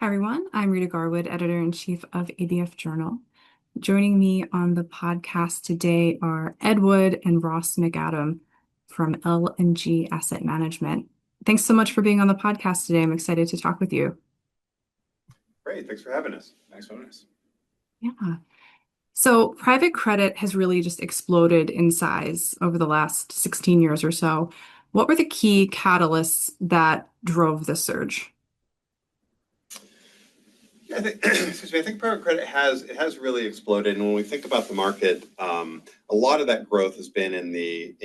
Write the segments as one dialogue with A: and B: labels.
A: Hi, everyone. I'm Rita Garwood, editor-in-chief of ABF Journal. Joining me on the podcast today are Ed Wood and Ross McAdam from L&G Asset Management. Thanks so much for being on the podcast today. I'm excited to talk with you.
B: Great. Thanks for having us. Thanks for having us.
A: Yeah. So private credit has really just exploded in size over the last 16 years or so. What were the key catalysts that drove this surge?
B: Yeah, I think, excuse me, I think private credit has really exploded. And when we think about the market, a lot of that growth has been in the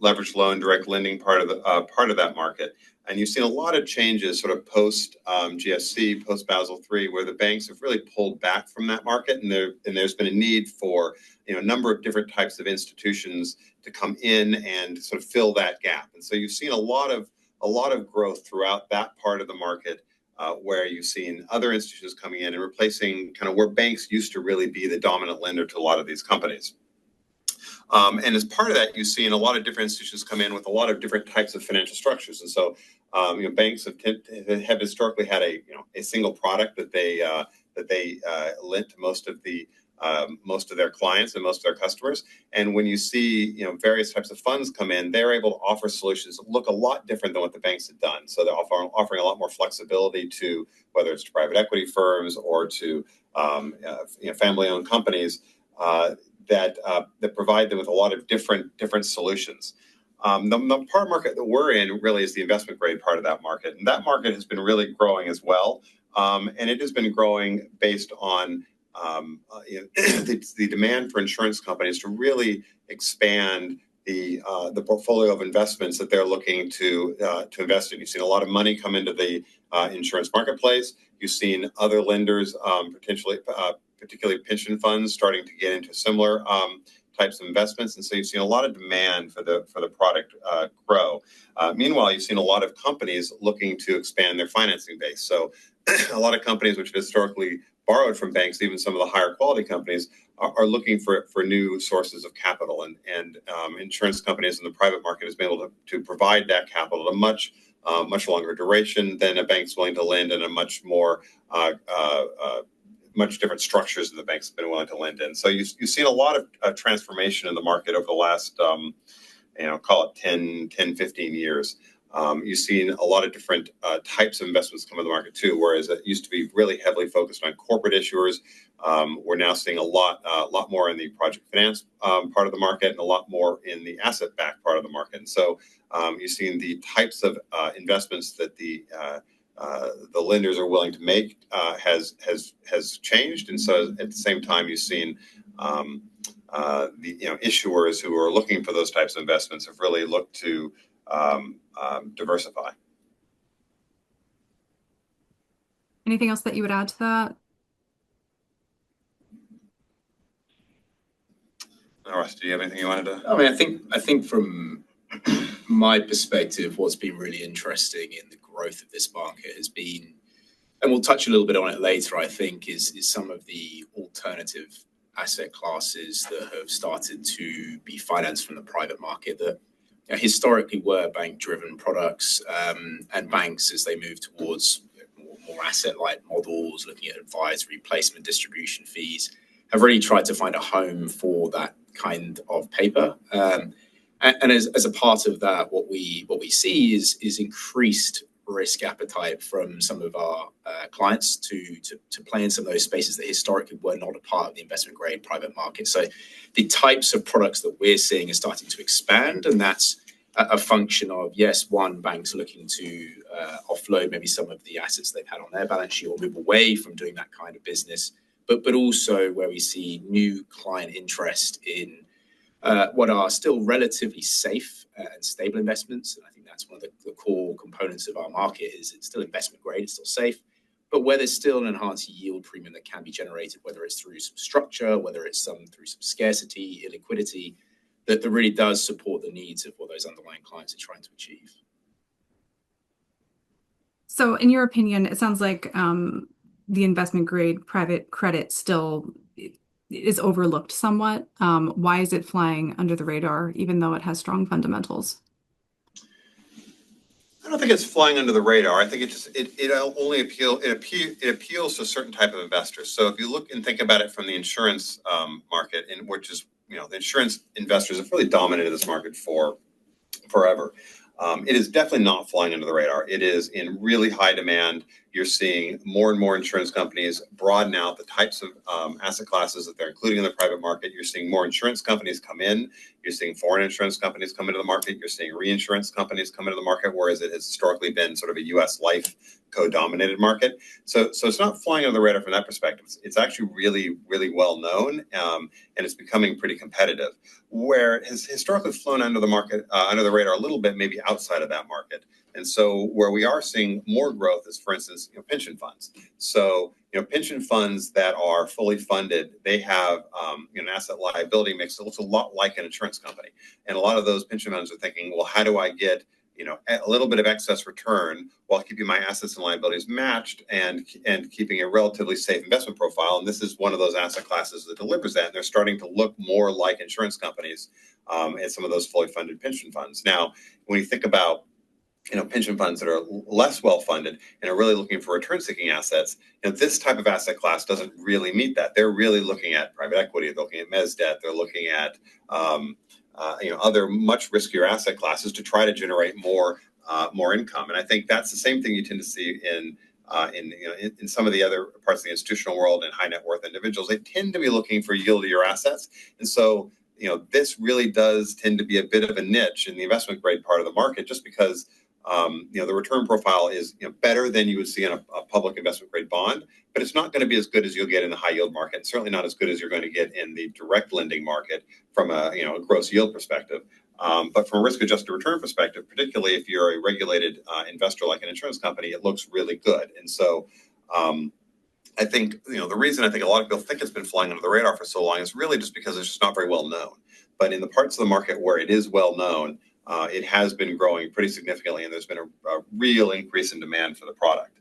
B: leveraged loan, direct lending part of that market. And you've seen a lot of changes sort of post GFC, post Basel III, where the banks have really pulled back from that market, and there's been a need for a number of different types of institutions to come in and sort of fill that gap. And so you've seen a lot of growth throughout that part of the market. Where you've seen other institutions coming in and replacing kind of where banks used to really be the dominant lender to a lot of these companies. And as part of that, you've seen a lot of different institutions come in with a lot of different types of financial structures. And so, banks have historically had a single product that they lent to most of their clients and most of their customers. And when you see various types of funds come in, they're able to offer solutions that look a lot different than what the banks had done. So they're offering a lot more flexibility to whether it's to private equity firms or to family-owned companies that provide them with a lot of different solutions. The part market that we're in really is the investment grade part of that market, and that market has been really growing as well. And it has been growing based on the demand for insurance companies to really expand the portfolio of investments that they're looking to invest in. You've seen a lot of money come into the insurance marketplace. You've seen other lenders, particularly pension funds, starting to get into similar types of investments, and so you've seen a lot of demand for the product grow. Meanwhile, you've seen a lot of companies looking to expand their financing base. So a lot of companies which have historically borrowed from banks, even some of the higher quality companies, are looking for new sources of capital. And insurance companies in the private market has been able to provide that capital at a much longer duration than a bank's willing to lend, and a much different structures than the banks have been willing to lend in. So you've seen a lot of transformation in the market over the last, call it 10, 15 years. You've seen a lot of different types of investments come in the market too, whereas it used to be really heavily focused on corporate issuers. We're now seeing a lot more in the project finance part of the market, and a lot more in the asset-backed part of the market. And so you've seen the types of investments that the lenders are willing to make has changed. And so at the same time, you've seen the issuers who are looking for those types of investments have really looked to diversify.
A: Anything else that you would add to that?
B: Ross, do you have anything you wanted to?
C: I mean, I think from my perspective, what's been really interesting in the growth of this market has been, and we'll touch a little bit on it later, I think, is some of the alternative asset classes that have started to be financed from the private market that historically were bank-driven products, and banks, as they move towards more asset-light models, looking at advisory, placement, distribution fees, have really tried to find a home for that kind of paper. And as a part of that, what we see is increased risk appetite from some of our clients to play in some of those spaces that historically were not a part of the investment grade private market. So the types of products that we're seeing are starting to expand, and that's a function of, yes, one, banks looking to offload maybe some of the assets they've had on their balance sheet or move away from doing that kind of business, but also where we see new client interest in what are still relatively safe and stable investments. And I think that's one of the core components of our market is it's still investment grade, it's still safe, but where there's still an enhanced yield premium that can be generated, whether it's through some structure, whether it's through some scarcity, illiquidity, that really does support the needs of what those underlying clients are trying to achieve.
A: So in your opinion, it sounds like the investment grade private credit still is overlooked somewhat. Why is it flying under the radar, even though it has strong fundamentals?
B: I don't think it's flying under the radar. I think it only appeals to a certain type of investors. So if you look and think about it from the insurance market, and which is the insurance investors have really dominated this market for forever. It is definitely not flying under the radar. It is in really high demand. You're seeing more and more insurance companies broaden out the types of asset classes that they're including in the private market. You're seeing more insurance companies come in. You're seeing foreign insurance companies come into the market. You're seeing reinsurance companies come into the market, whereas it has historically been sort of a U.S. life co-dominated market. So it's not flying under the radar from that perspective. It's actually really, really well known, and it's becoming pretty competitive. Where it has historically flown under the market, under the radar a little bit, maybe outside of that market. And so where we are seeing more growth is, for instance, pension funds. So pension funds that are fully funded, they have an asset liability mix that looks a lot like an insurance company. And a lot of those pension funds are thinking, well, how do I get a little bit of excess return while keeping my assets and liabilities matched and keeping a relatively safe investment profile. And this is one of those asset classes that delivers that. And they're starting to look more like insurance companies and some of those fully funded pension funds. Now, when you think about pension funds that are less well funded and are really looking for return-seeking assets, this type of asset class doesn't really meet that. They're really looking at private equity. They're looking at mezz debt. They're looking at other much riskier asset classes to try to generate more income. And I think that's the same thing you tend to see in some of the other parts of the institutional world and high net worth individuals. They tend to be looking for yieldier assets. And so, this really does tend to be a bit of a niche in the investment grade part of the market, just because the return profile is better than you would see in a public investment grade bond, but it's not going to be as good as you'll get in the high yield market, and certainly not as good as you're going to get in the direct lending market from a gross yield perspective. But from a risk adjusted return perspective, particularly if you're a regulated investor like an insurance company, it looks really good. And so I think the reason I think a lot of people think it's been flying under the radar for so long is really just because it's just not very well known. But in the parts of the market where it is well known, it has been growing pretty significantly, and there's been a real increase in demand for the product.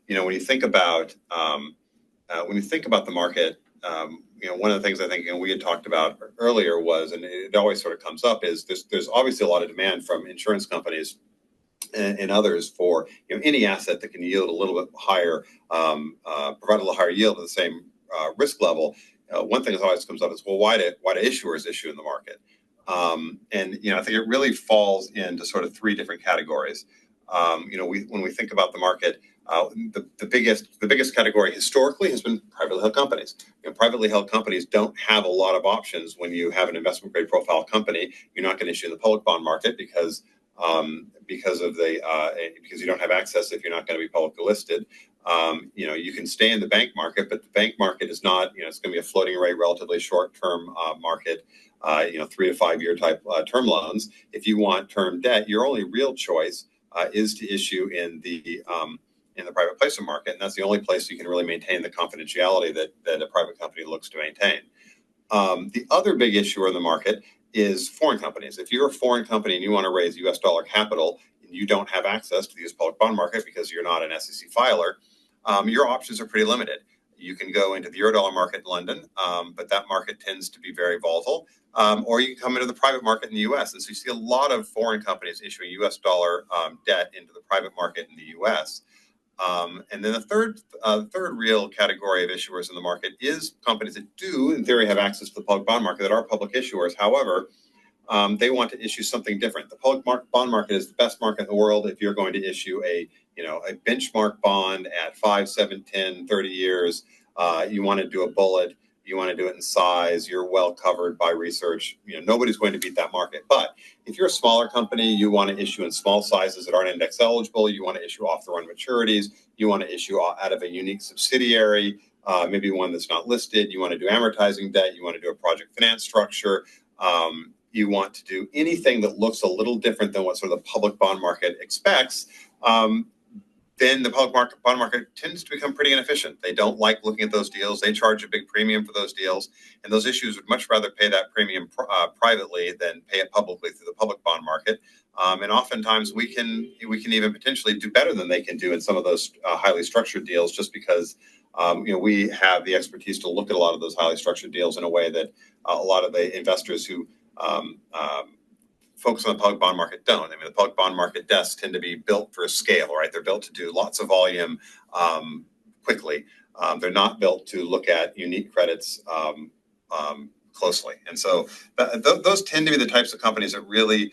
B: When you think about the market, one of the things I think we had talked about earlier was, and it always sort of comes up, is there's obviously a lot of demand from insurance companies and others for any asset that can yield a little bit higher, provide a little higher yield at the same risk level. One thing that always comes up is, well, why do issuers issue in the market? And I think it really falls into sort of three different categories. When we think about the market, the biggest category historically has been privately held companies. Privately held companies don't have a lot of options when you have an investment grade profile company. You're not going to issue in the public bond market because you don't have access if you're not going to be publicly listed. You can stay in the bank market, but the bank market is not. It's going to be a floating rate, relatively short-term market. 3 to 5 year type term loans. If you want term debt, your only real choice is to issue in the private placement market, and that's the only place you can really maintain the confidentiality that a private company looks to maintain. The other big issuer in the market is foreign companies. If you're a foreign company and you want to raise U.S. dollar capital, and you don't have access to the U.S. public bond market because you're not an SEC filer, your options are pretty limited. You can go into the Eurodollar market in London, but that market tends to be very volatile. Or you can come into the private market in the U.S. And so you see a lot of foreign companies issuing U.S. dollar debt into the private market in the U.S. And then the third real category of issuers in the market is companies that do, in theory, have access to the public bond market that are public issuers. However, they want to issue something different. The public bond market is the best market in the world if you're going to issue a benchmark bond at 5, 7, 10, 30 years. You want to do a bullet. You want to do it in size. You're well covered by research. Nobody's going to beat that market. But if you're a smaller company, you want to issue in small sizes that aren't index eligible. You want to issue off the run maturities. You want to issue out of a unique subsidiary, maybe one that's not listed. You want to do amortizing debt. You want to do a project finance structure. You want to do anything that looks a little different than what sort of the public bond market expects. Then the public bond market tends to become pretty inefficient. They don't like looking at those deals. They charge a big premium for those deals, and those issues would much rather pay that premium privately than pay it publicly through the public bond market. And oftentimes we can even potentially do better than they can do in some of those highly structured deals, just because we have the expertise to look at a lot of those highly structured deals in a way that a lot of the investors who folks on the public bond market don't. I mean, the public bond market desks tend to be built for scale, right? They're built to do lots of volume quickly. They're not built to look at unique credits closely. And so those tend to be the types of companies that really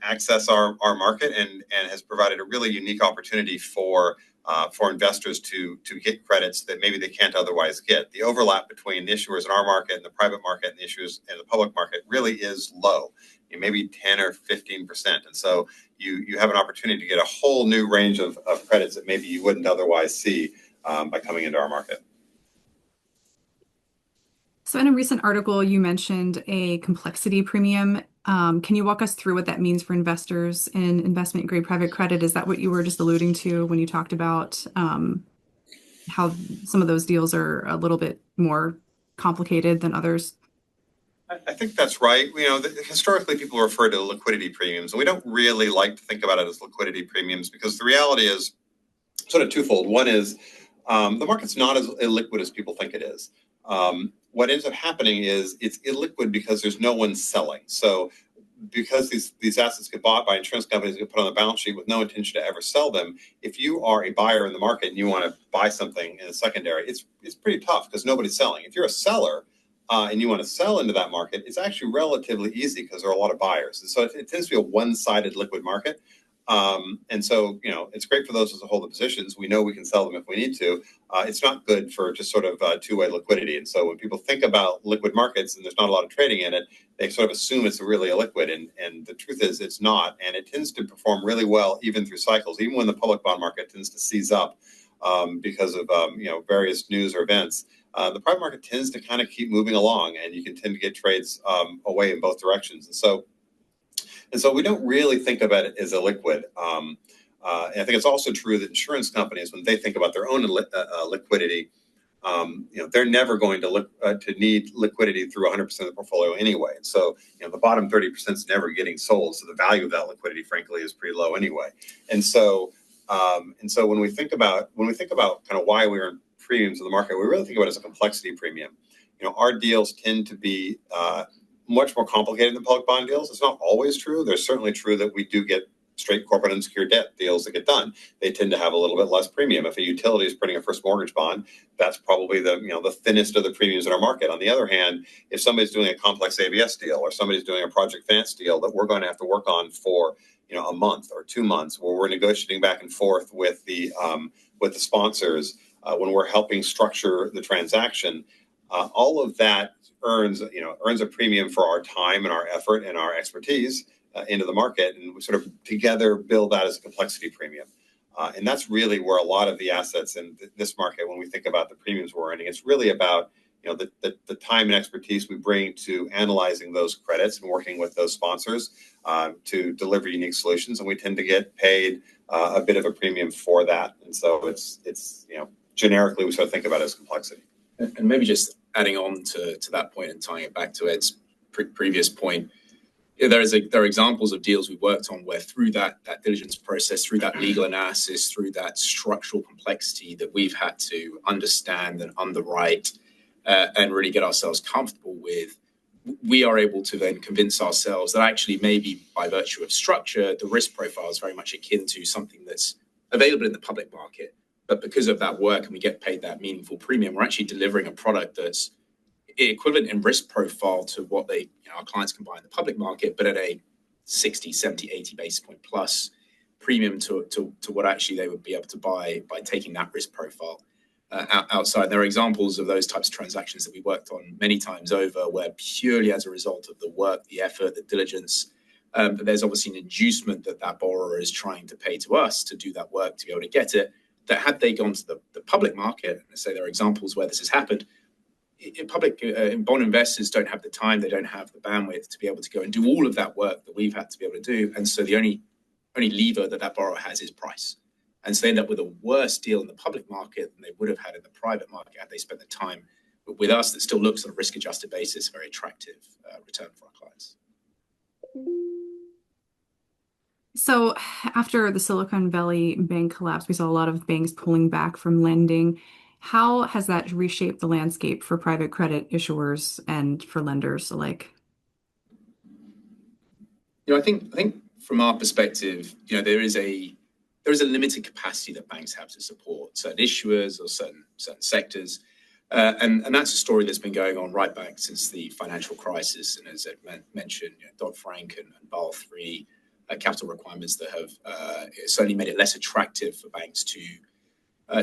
B: access our market and has provided a really unique opportunity for investors to get credits that maybe they can't otherwise get. The overlap between the issuers in our market and the private market and the issuers in the public market really is low, maybe 10 or 15%. And so you have an opportunity to get a whole new range of credits that maybe you wouldn't otherwise see by coming into our market.
A: So in a recent article, you mentioned a complexity premium. Can you walk us through what that means for investors in investment grade private credit? Is that what you were just alluding to when you talked about how some of those deals are a little bit more complicated than others?
B: I think that's right. Historically, people refer to liquidity premiums, and we don't really like to think about it as liquidity premiums because the reality is sort of twofold. One is the market's not as illiquid as people think it is. What ends up happening is it's illiquid because there's no one selling. So because these assets get bought by insurance companies, get put on the balance sheet with no intention to ever sell them, if you are a buyer in the market and you want to buy something in a secondary, it's pretty tough because nobody's selling. If you're a seller and you want to sell into that market, it's actually relatively easy because there are a lot of buyers. And so it tends to be a one-sided liquid market. And so, it's great for those of us who hold the positions. We know we can sell them if we need to. It's not good for just sort of two-way liquidity. And so when people think about liquid markets and there's not a lot of trading in it, they sort of assume it's really illiquid. And the truth is it's not. And it tends to perform really well even through cycles, even when the public bond market tends to seize up because of, various news or events. The private market tends to kind of keep moving along and you can tend to get trades away in both directions. And so we don't really think about it as illiquid. And I think it's also true that insurance companies, when they think about their own liquidity, they're never going to need liquidity through 100% of the portfolio anyway. So, the bottom 30% is never getting sold. So the value of that liquidity, frankly, is pretty low anyway. And so when we think about kind of why we earn premiums in the market, we really think about it as a complexity premium. Our deals tend to be much more complicated than public bond deals. It's not always true. There's certainly true that we do get straight corporate unsecured debt deals that get done. They tend to have a little bit less premium. If a utility is printing a first mortgage bond, that's probably the thinnest of the premiums in our market. On the other hand, if somebody's doing a complex ABS deal or somebody's doing a project finance deal that we're going to have to work on for a month or 2 months, where we're negotiating back and forth with the sponsors, when we're helping structure the transaction, all of that earns a premium for our time and our effort and our expertise into the market, and we sort of together build that as a complexity premium. And that's really where a lot of the assets in this market, when we think about the premiums we're earning, it's really about the time and expertise we bring to analyzing those credits and working with those sponsors to deliver unique solutions, and we tend to get paid a bit of a premium for that. And so it's generically we sort of think about it as complexity.
C: And maybe just adding on to that point and tying it back to Ed's previous point, there are examples of deals we worked on where through that diligence process, through that legal analysis, through that structural complexity that we've had to understand and underwrite and really get ourselves comfortable with, we are able to then convince ourselves that actually maybe by virtue of structure, the risk profile is very much akin to something that's available in the public market. But because of that work and we get paid that meaningful premium, we're actually delivering a product that's equivalent in risk profile to what our clients can buy in the public market, but at a 60, 70, 80 basis point plus premium to what actually they would be able to buy by taking that risk profile outside. There are examples of those types of transactions that we worked on many times over where purely as a result of the work, the effort, the diligence, but there's obviously an inducement that borrower is trying to pay to us to do that work to be able to get it, that had they gone to the public market, let's say there are examples where this has happened, bond investors don't have the time, they don't have the bandwidth to be able to go and do all of that work that we've had to be able to do. And so the only lever that borrower has is price. And so they end up with a worse deal in the public market than they would have had in the private market had they spent the time with us that still looks on a risk-adjusted basis, very attractive return for our clients.
A: So after the Silicon Valley Bank collapse, we saw a lot of banks pulling back from lending. How has that reshaped the landscape for private credit issuers and for lenders alike?
C: I think from our perspective, there is a limited capacity that banks have to support certain issuers or certain sectors. And that's a story that's been going on right back since the financial crisis. And as Ed mentioned, Dodd-Frank and Basel III capital requirements that have certainly made it less attractive for banks to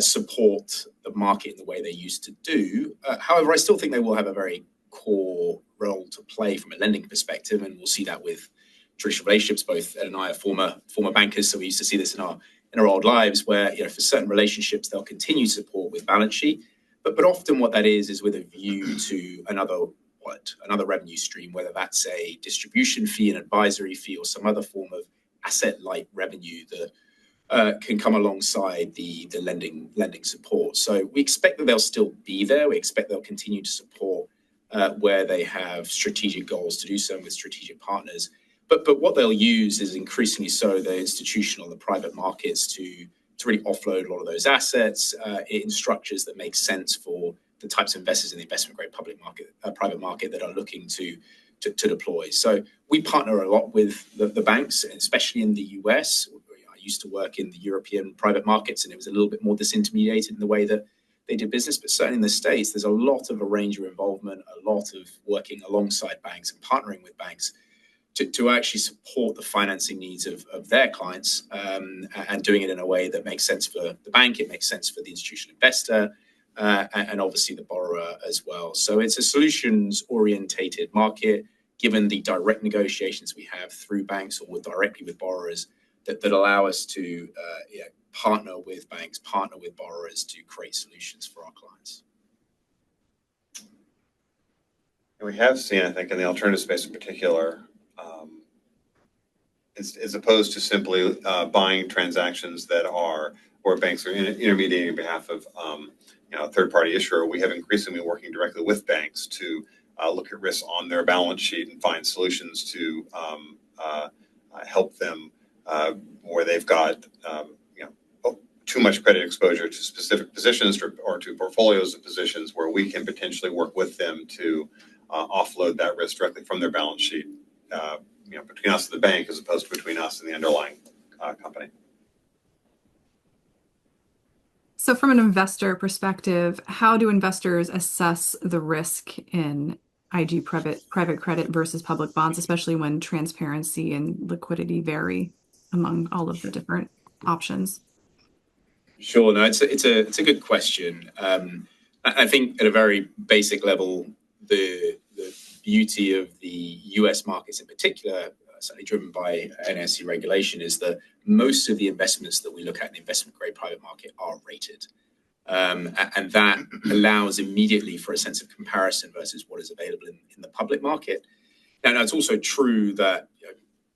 C: support the market in the way they used to do. However, I still think they will have a very core role to play from a lending perspective, and we'll see that with traditional relationships. Both Ed and I are former bankers, so we used to see this in our old lives, where for certain relationships they'll continue support with balance sheet, but often what that is with a view to another revenue stream, whether that's a distribution fee, an advisory fee, or some other form of asset-light revenue that can come alongside the lending support. So we expect that they'll still be there. We expect they'll continue to support where they have strategic goals to do so with strategic partners. But what they'll use is increasingly so the institutional, the private markets to really offload a lot of those assets in structures that make sense for the types of investors in the investment grade private market that are looking to deploy. So we partner a lot with the banks, especially in the US. I used to work in the European private markets, and it was a little bit more disintermediated in the way that they did business. But certainly in the States, there's a lot of arranger involvement, a lot of working alongside banks and partnering with banks to actually support the financing needs of their clients, and doing it in a way that makes sense for the bank, it makes sense for the institutional investor, and obviously the borrower as well. So it's a solutions-orientated market, given the direct negotiations we have through banks or directly with borrowers that allow us to partner with banks, partner with borrowers to create solutions for our clients.
B: And we have seen, I think, in the alternative space in particular, as opposed to simply buying transactions where banks are intermediating on behalf of a third-party issuer, we have increasingly been working directly with banks to look at risks on their balance sheet and find solutions to help them where they've got too much credit exposure to specific positions or to portfolios of positions, where we can potentially work with them to offload that risk directly from their balance sheet, between us and the bank, as opposed to between us and the underlying company.
A: So from an investor perspective, how do investors assess the risk in IG private credit versus public bonds, especially when transparency and liquidity vary among all of the different options?
C: Sure, no, it's a good question. I think at a very basic level, the beauty of the US markets in particular, certainly driven by NSE regulation, is that most of the investments that we look at in the investment grade private market are rated. And that allows immediately for a sense of comparison versus what is available in the public market. Now it's also true that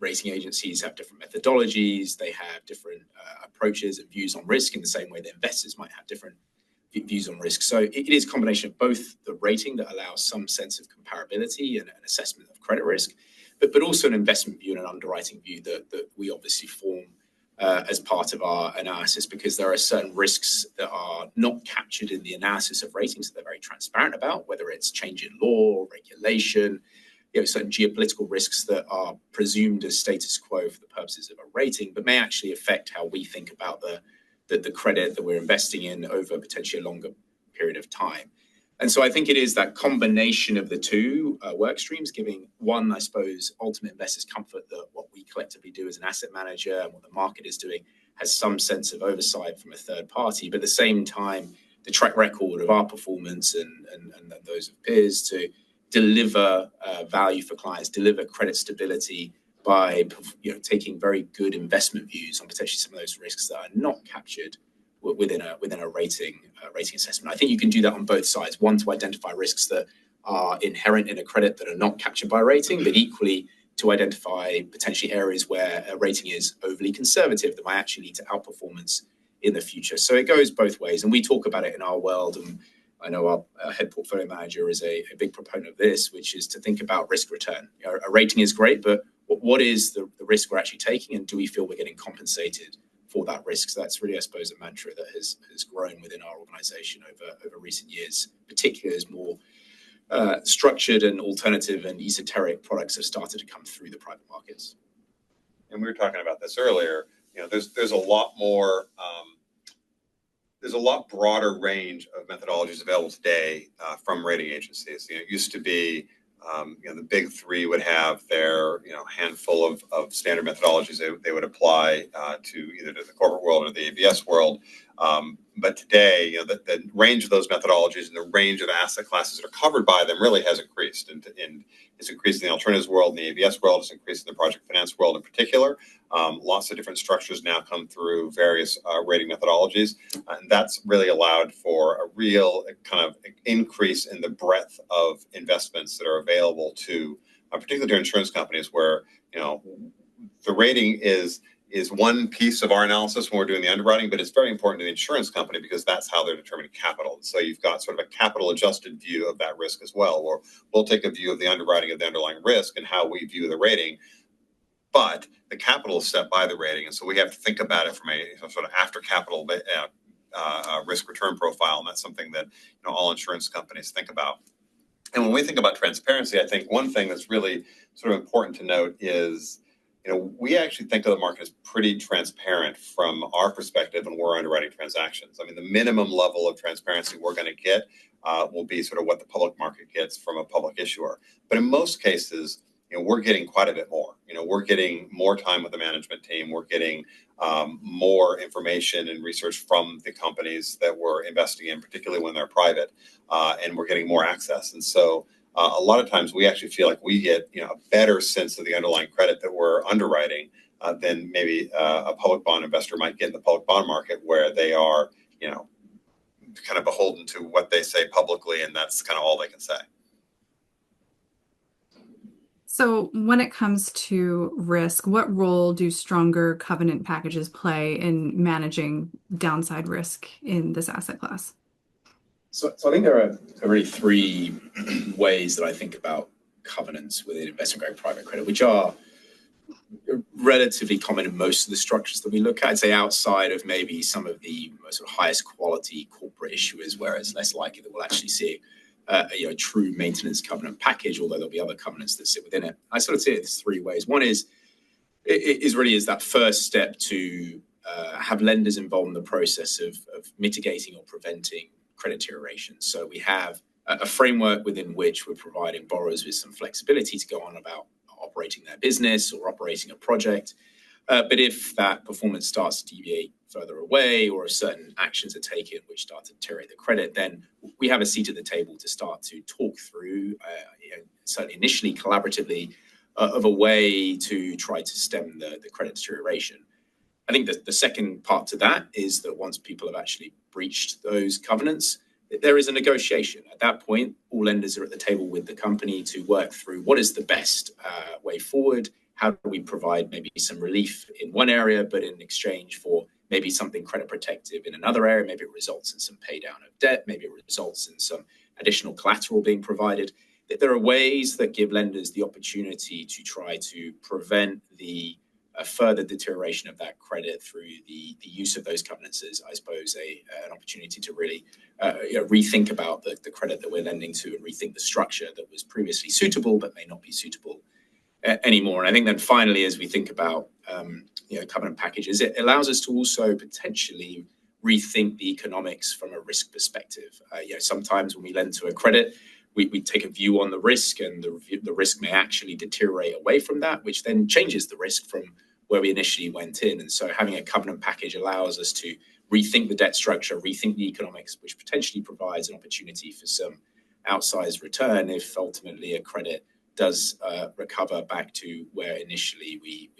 C: rating agencies have different methodologies, they have different approaches and views on risk in the same way that investors might have different views on risk. So it is a combination of both the rating that allows some sense of comparability and an assessment of credit risk, but also an investment view and an underwriting view that we obviously form as part of our analysis, because there are certain risks that are not captured in the analysis of ratings that they're very transparent about, whether it's change in law, regulation, certain geopolitical risks that are presumed as status quo for the purposes of a rating, but may actually affect how we think about the credit that we're investing in over potentially a longer period of time. And so I think it is that combination of the two work streams, giving one, I suppose, ultimate investors comfort that what we collectively do as an asset manager and what the market is doing has some sense of oversight from a third party, but at the same time, the track record of our performance and those of peers to deliver value for clients, deliver credit stability by taking very good investment views on potentially some of those risks that are not captured within a rating assessment. I think you can do that on both sides. One, to identify risks that are inherent in a credit that are not captured by rating, but equally to identify potentially areas where a rating is overly conservative that might actually lead to outperformance in the future. So it goes both ways, and we talk about it in our world. And I know our head portfolio manager is a big proponent of this, which is to think about risk return. A rating is great, but what is the risk we're actually taking, and do we feel we're getting compensated for that risk? So that's really, I suppose, a mantra that has grown within our organization over recent years, particularly as more structured and alternative and esoteric products have started to come through the private markets.
B: and we were talking about this earlier, there's a lot more, there's a lot broader range of methodologies available today from rating agencies. It used to be, the big three would have their, handful of standard methodologies they would apply to either to the corporate world or the ABS world. But today, the range of those methodologies and the range of asset classes that are covered by them really has increased. And it's increased in the alternatives world, in the ABS world, it's increased in the project finance world in particular. Lots of different structures now come through various rating methodologies. And that's really allowed for a real kind of increase in the breadth of investments that are available to, particularly to insurance companies where, the rating is one piece of our analysis when we're doing the underwriting, but it's very important to the insurance company because that's how they're determining capital. So you've got sort of a capital adjusted view of that risk as well, or we'll take a view of the underwriting of the underlying risk and how we view the rating. But the capital is set by the rating. And so we have to think about it from a sort of after capital risk return profile. And that's something that all insurance companies think about. And when we think about transparency, I think one thing that's really sort of important to note is, we actually think of the market as pretty transparent from our perspective when we're underwriting transactions. I mean, the minimum level of transparency we're going to get will be sort of what the public market gets from a public issuer. But in most cases, we're getting quite a bit more. We're getting more time with the management team. We're getting more information and research from the companies that we're investing in, particularly when they're private, and we're getting more access. And so a lot of times we actually feel like we get a better sense of the underlying credit that we're underwriting than maybe a public bond investor might get in the public bond market, where they are kind of beholden to what they say publicly, and that's kind of all they can say.
A: So when it comes to risk, what role do stronger covenant packages play in managing downside risk in this asset class?
C: So I think there are really three ways that I think about covenants within investment grade private credit, which are relatively common in most of the structures that we look at. I'd say outside of maybe some of the sort of highest quality corporate issuers, where it's less likely that we'll actually see a true maintenance covenant package, although there'll be other covenants that sit within it. I sort of see it as three ways. One is that first step to have lenders involved in the process of mitigating or preventing credit deterioration. So we have a framework within which we're providing borrowers with some flexibility to go on about operating their business or operating a project. But if that performance starts to deviate further away, or certain actions are taken which start to deteriorate the credit, then we have a seat at the table to start to talk through, certainly initially collaboratively, of a way to try to stem the credit deterioration. I think that the second part to that is that once people have actually breached those covenants, there is a negotiation. At that point, all lenders are at the table with the company to work through what is the best way forward. How do we provide maybe some relief in one area, but in exchange for maybe something credit protective in another area? Maybe it results in some pay down of debt. Maybe it results in some additional collateral being provided. There are ways that give lenders the opportunity to try to prevent the further deterioration of that credit through the use of those covenants is, I suppose, an opportunity to really rethink about the credit that we're lending to, and rethink the structure that was previously suitable but may not be suitable anymore. And I think then finally, as we think about covenant packages, it allows us to also potentially rethink the economics from a risk perspective. Sometimes when we lend to a credit, we take a view on the risk, and the risk may actually deteriorate away from that, which then changes the risk from where we initially went in. And so having a covenant package allows us to rethink the debt structure, rethink the economics, which potentially provides an opportunity for some outsized return if ultimately a credit does recover back to where initially we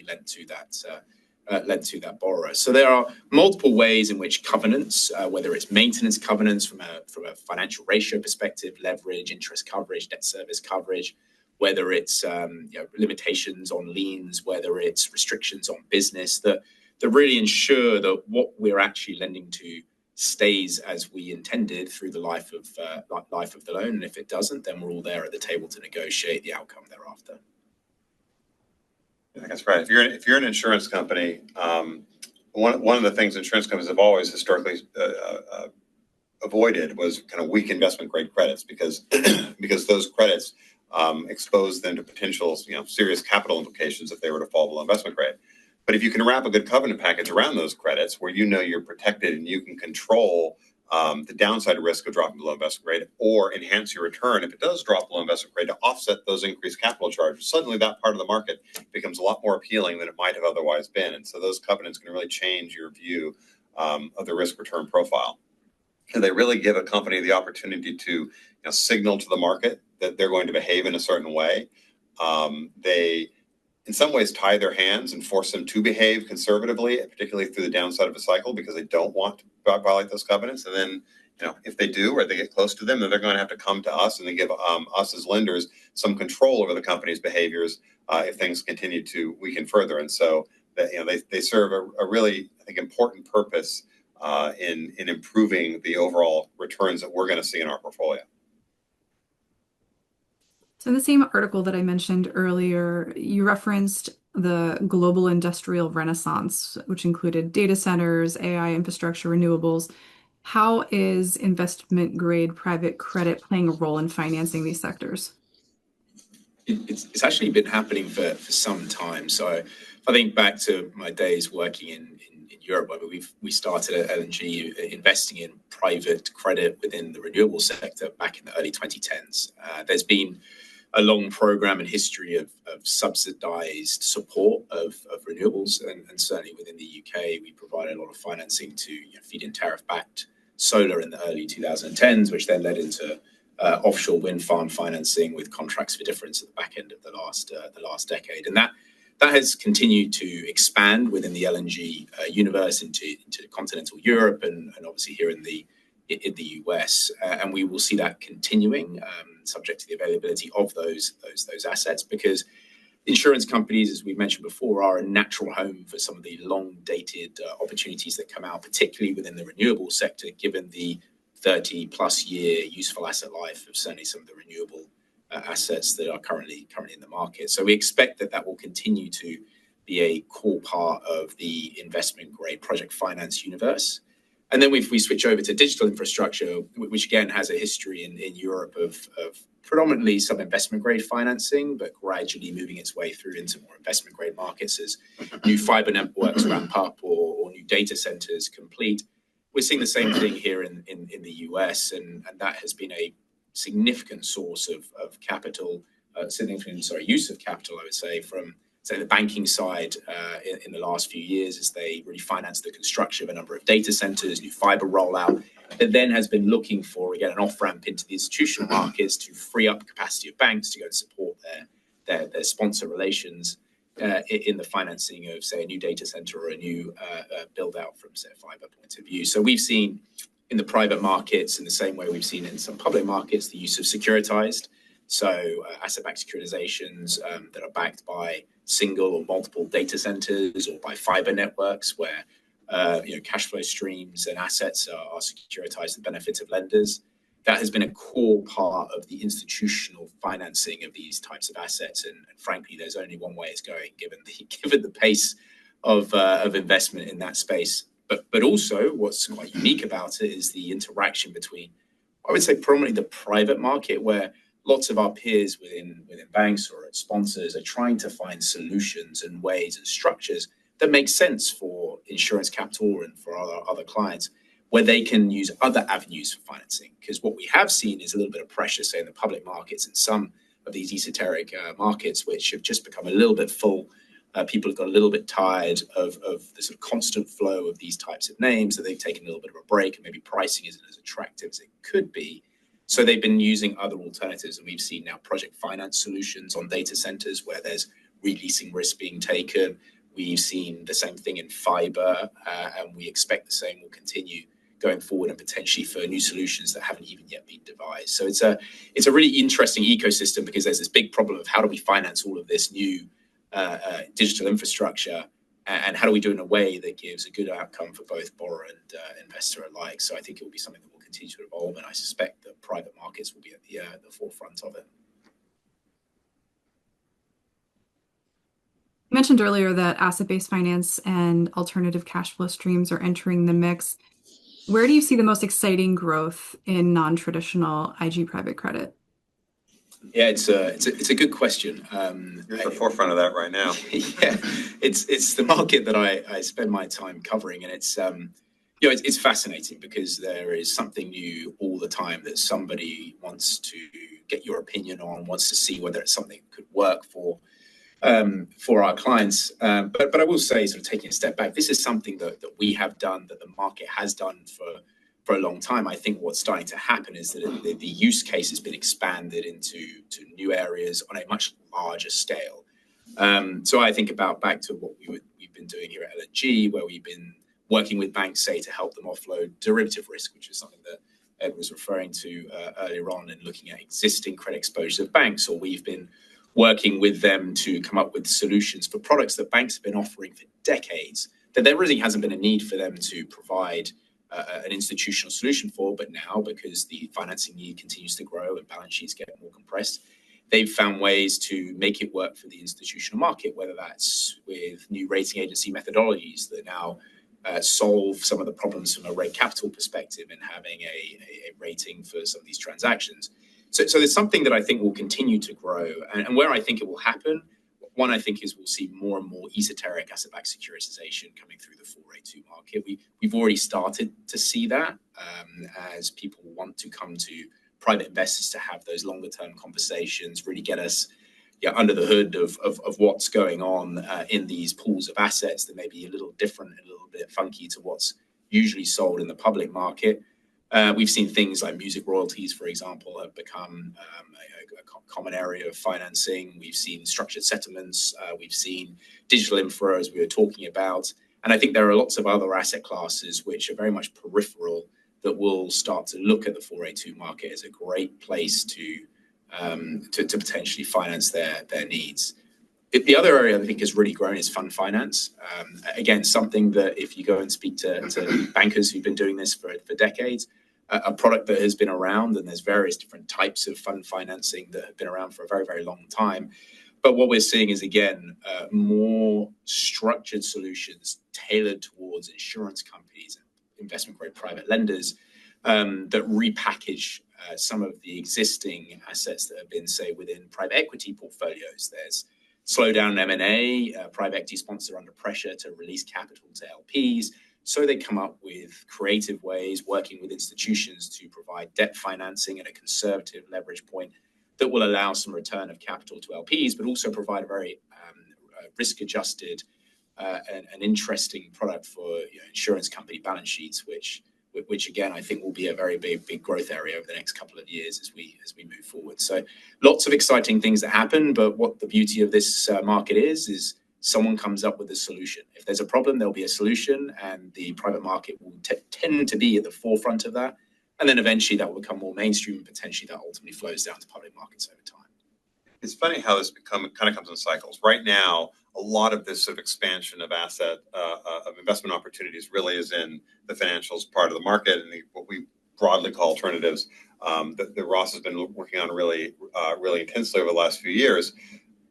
C: lent to that borrower. So there are multiple ways in which covenants, whether it's maintenance covenants from a financial ratio perspective, leverage, interest coverage, debt service coverage, whether it's limitations on liens, whether it's restrictions on business, that really ensure that what we're actually lending to stays as we intended through the life of the loan. And if it doesn't, then we're all there at the table to negotiate the outcome thereafter.
B: I think that's right. If you're an insurance company, one of the things insurance companies have always historically avoided was kind of weak investment grade credits, because those credits expose them to potential, serious capital implications if they were to fall below investment grade. But if you can wrap a good covenant package around those credits where you're protected and you can control the downside risk of dropping below investment grade or enhance your return if it does drop below investment grade to offset those increased capital charges, suddenly that part of the market becomes a lot more appealing than it might have otherwise been. And so those covenants can really change your view of the risk return profile. And they really give a company the opportunity to signal to the market that they're going to behave in a certain way. They in some ways tie their hands and force them to behave conservatively, particularly through the downside of a cycle, because they don't want to violate those covenants. And then, if they do or they get close to them, then they're going to have to come to us and they give us as lenders some control over the company's behaviors if things continue to weaken further. And so that they serve a really, I think, important purpose in improving the overall returns that we're going to see in our portfolio.
A: So in the same article that I mentioned earlier, you referenced the global industrial renaissance, which included data centers, AI infrastructure, renewables. How is investment grade private credit playing a role in financing these sectors?
C: It's actually been happening for some time. So if I think back to my days working in Europe, where we started at L&G investing in private credit within the renewable sector back in the early 2010s. There's been a long program and history of subsidized support of renewables, and certainly within the UK, we provided a lot of financing to feed-in tariff-backed solar in the early 2010s, which then led into offshore wind farm financing with contracts for difference at the back end of the last decade, and that has continued to expand within the L&G universe into continental Europe and obviously here in the US, and we will see that continuing, subject to the availability of those assets, because insurance companies, as we've mentioned before, are a natural home for some of the long-dated opportunities that come out, particularly within the renewable sector, given the 30-plus year useful asset life of certainly some of the renewable assets that are currently in the market. So we expect that will continue to be a core part of the investment-grade project finance universe. And then if we switch over to digital infrastructure, which again has a history in Europe of predominantly some investment-grade financing, but gradually moving its way through into more investment-grade markets as new fiber networks ramp up or new data centers complete. We're seeing the same thing here in the US, and that has been a significant source of capital, use of capital, I would say, from the banking side in the last few years, as they really financed the construction of a number of data centers, new fiber rollout, that then has been looking for, again, an off-ramp into the institutional markets to free up capacity of banks to go and support their sponsor relations in the financing of, say, a new data center or a new build-out from, say, a fiber point of view. So we've seen in the private markets, in the same way we've seen in some public markets, the use of securitized, so asset-backed securitizations that are backed by single or multiple data centers or by fiber networks where cash flow streams and assets are securitized to the benefit of lenders. That has been a core part of the institutional financing of these types of assets, and frankly, there's only one way it's going, given the pace of investment in that space. But also, what's quite unique about it is the interaction between, I would say, predominantly the private market, where lots of our peers within banks or at sponsors are trying to find solutions and ways and structures that make sense for insurance capital and for other clients, where they can use other avenues for financing. Because what we have seen is a little bit of pressure, say, in the public markets and some of these esoteric markets, which have just become a little bit full. People have got a little bit tired of the sort of constant flow of these types of names, that they've taken a little bit of a break, and maybe pricing isn't as attractive as it could be. So they've been using other alternatives, and we've seen now project finance solutions on data centers where there's releasing risk being taken. We've seen the same thing in fiber, and we expect the same will continue going forward, and potentially for new solutions that haven't even yet been devised. So it's a really interesting ecosystem, because there's this big problem of how do we finance all of this new digital infrastructure, and how do we do it in a way that gives a good outcome for both borrower and investor alike. So I think it will be something that will continue to evolve, and I suspect that private markets will be at the forefront of it.
A: You mentioned earlier that asset-based finance and alternative cash flow streams are entering the mix. Where do you see the most exciting growth in non-traditional IG private credit?
C: Yeah, it's a good question.
B: You're at the forefront of that right now.
C: Yeah, it's the market that I spend my time covering, and it's fascinating because there is something new all the time that somebody wants to get your opinion on, wants to see whether it's something that could work for our clients. But I will say, sort of taking a step back, this is something that we have done, that the market has done for a long time. I think what's starting to happen is that the use case has been expanded into new areas on a much larger scale. So I think about back to what we've been doing here at L&G, where we've been working with banks, say, to help them offload derivative risk, which is something that Ed was referring to earlier on, and looking at existing credit exposures of banks, or we've been working with them to come up with solutions for products that banks have been offering for decades, that there really hasn't been a need for them to provide an institutional solution for. But now, because the financing need continues to grow and balance sheets get more compressed, they've found ways to make it work for the institutional market, whether that's with new rating agency methodologies that now solve some of the problems from a rate capital perspective and having a rating for some of these transactions. So there's something that I think will continue to grow. And where I think it will happen, one, I think, is we'll see more and more esoteric asset-backed securitization coming through the 482 market. We've already started to see that as people want to come to private investors to have those longer-term conversations, really get us under the hood of what's going on in these pools of assets that may be a little different, a little bit funky to what's usually sold in the public market. We've seen things like music royalties, for example, have become a common area of financing. We've seen structured settlements. We've seen digital infra, as we were talking about. And I think there are lots of other asset classes which are very much peripheral that will start to look at the 482 market as a great place to potentially finance their needs. The other area I think has really grown is fund finance. Again, something that if you go and speak to bankers who've been doing this for decades, a product that has been around, and there's various different types of fund financing that have been around for a very, very long time. But what we're seeing is, again, more structured solutions tailored towards insurance companies and investment-grade private lenders that repackage some of the existing assets that have been, say, within private equity portfolios. There's slowdown M&A, private equity sponsor under pressure to release capital to LPs. So they come up with creative ways, working with institutions to provide debt financing at a conservative leverage point that will allow some return of capital to LPs, but also provide a very risk-adjusted and interesting product for insurance company balance sheets, which again I think will be a very big growth area over the next couple of years as we move forward. So lots of exciting things that happen, but what the beauty of this market is someone comes up with a solution. If there's a problem, there'll be a solution, and the private market will tend to be at the forefront of that. And then eventually that will become more mainstream, and potentially that ultimately flows down to public markets over time.
B: It's funny how this kind of comes in cycles. Right now, a lot of this sort of expansion of of investment opportunities really is in the financials part of the market and what we broadly call alternatives that Ross has been working on really intensely over the last few years.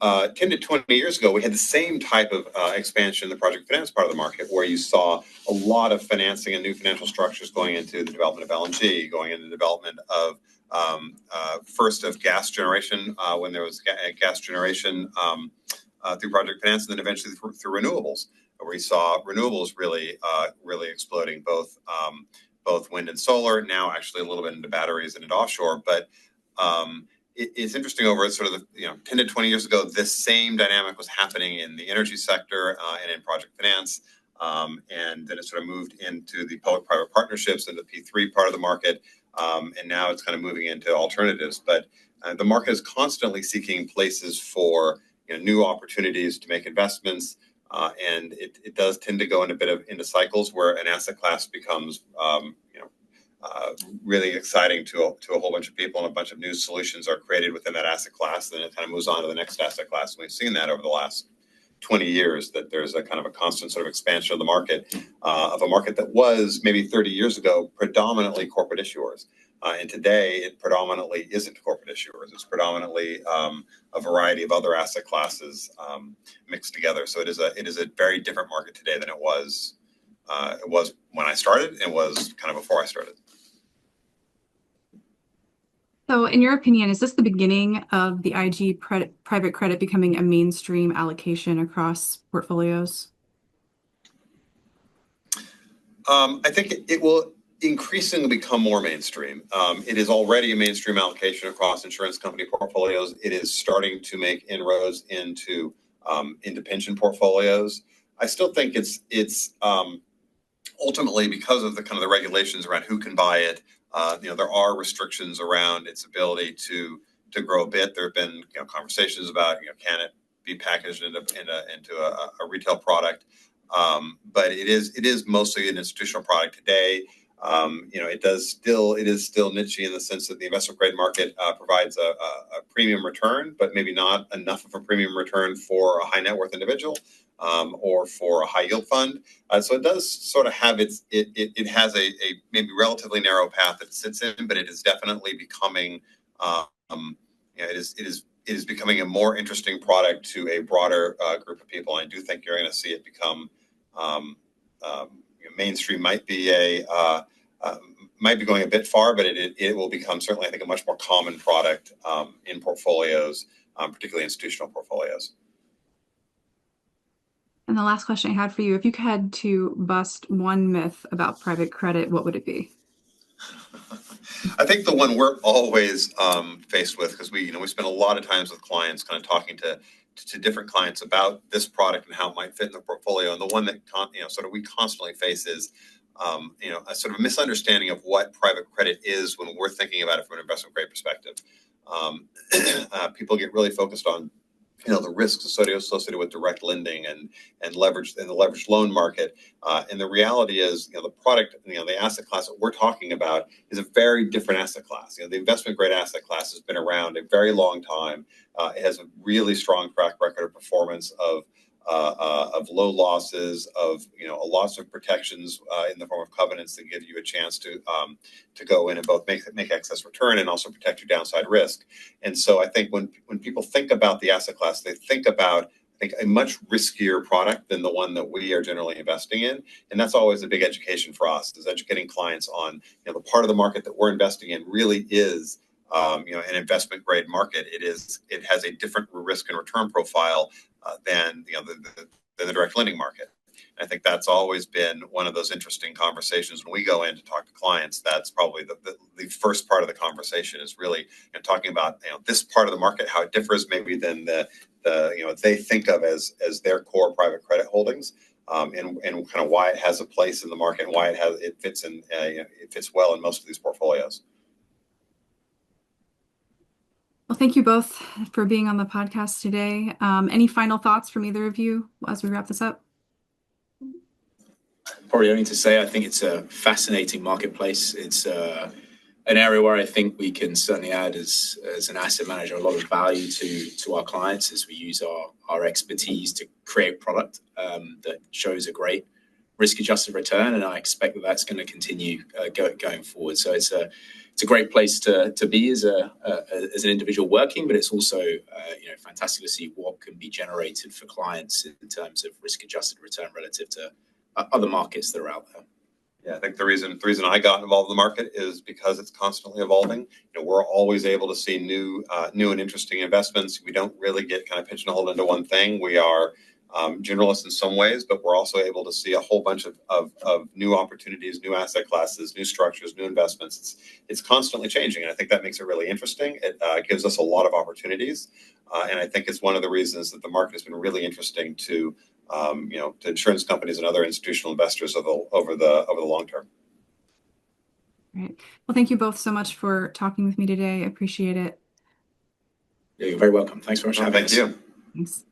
B: 10 to 20 years ago, we had the same type of expansion in the project finance part of the market, where you saw a lot of financing and new financial structures going into the development of LNG, going into the development of first of gas generation when there was gas generation through project finance, and then eventually through renewables, where we saw renewables really exploding, both wind and solar. Now, actually, a little bit into batteries and into offshore, but it's interesting. Over sort of 10 to 20 years ago, this same dynamic was happening in the energy sector and in project finance, and then it sort of moved into the public-private partnerships and the P3 part of the market, and now it's kind of moving into alternatives. But the market is constantly seeking places for new opportunities to make investments, and it does tend to go into cycles where an asset class becomes really exciting to a whole bunch of people, and a bunch of new solutions are created within that asset class. Then it kind of moves on to the next asset class. And we've seen that over the last 20 years, that there's a kind of a constant sort of expansion of the market, of a market that was maybe 30 years ago predominantly corporate issuers. And today it predominantly isn't corporate issuers. It's predominantly a variety of other asset classes mixed together. So it is a very different market today than it was when I started, and was kind of before I started.
A: So, in your opinion, is this the beginning of the private credit becoming a mainstream allocation across portfolios?
B: I think it will increasingly become more mainstream. It is already a mainstream allocation across insurance company portfolios. It is starting to make inroads into pension portfolios. I still think it's ultimately because of the kind of the regulations around who can buy it. There are restrictions around its ability to grow a bit. There have been conversations about can it be packaged into a retail product. But it is mostly an institutional product today. It is still niche in the sense that the investment grade market provides a premium return, but maybe not enough of a premium return for a high net worth individual or for a high yield fund. So it does sort of have it has a maybe relatively narrow path that it sits in, but it is definitely becoming it is becoming a more interesting product to a broader group of people. And I do think you're going to see it become mainstream. Might be going a bit far, but it will become certainly, I think, a much more common product in portfolios, particularly institutional portfolios.
A: And the last question I had for you, if you had to bust one myth about private credit, what would it be?
B: I think the one we're always faced with, because we spend a lot of times with clients, kind of talking to different clients about this product and how it might fit in the portfolio. And the one that sort of we constantly face is a sort of misunderstanding of what private credit is when we're thinking about it from an investment grade perspective. People get really focused on the risks associated with direct lending and leverage in the leveraged loan market. And the reality is, the product, the asset class that we're talking about is a very different asset class. The investment grade asset class has been around a very long time. It has a really strong track record of performance of low losses, of lots of protections in the form of covenants that give you a chance to go in and both make excess return and also protect your downside risk. And so I think when people think about the asset class, they think about a much riskier product than the one that we are generally investing in. And that's always a big education for us, is educating clients on the part of the market that we're investing in really is an investment grade market. It has a different risk and return profile than the direct lending market. And I think that's always been one of those interesting conversations when we go in to talk to clients. That's probably the first part of the conversation, is really talking about this part of the market, how it differs maybe than the they think of as their core private credit holdings, and kind of why it has a place in the market and why it fits well in most of these portfolios.
A: Well, thank you both for being on the podcast today. Any final thoughts from either of you as we wrap this up?
C: Probably only to say I think it's a fascinating marketplace. It's an area where I think we can certainly add as an asset manager a lot of value to our clients as we use our expertise to create product that shows a great risk-adjusted return, and I expect that that's going to continue going forward. So it's a great place to be as an individual working, but it's also fantastic to see what can be generated for clients in terms of risk-adjusted return relative to other markets that are out there.
B: Yeah, I think the reason I got involved in the market is because it's constantly evolving. We're always able to see new and interesting investments. We don't really get kind of pigeonholed into one thing. We are generalists in some ways, but we're also able to see a whole bunch of new opportunities, new asset classes, new structures, new investments. It's constantly changing, and I think that makes it really interesting. It gives us a lot of opportunities, and I think it's one of the reasons that the market has been really interesting to insurance companies and other institutional investors over the long term.
A: Right. Well, thank you both so much for talking with me today. I appreciate it.
C: Yeah, you're very welcome. Thanks very much for having us.
B: Thank you.
A: Thanks.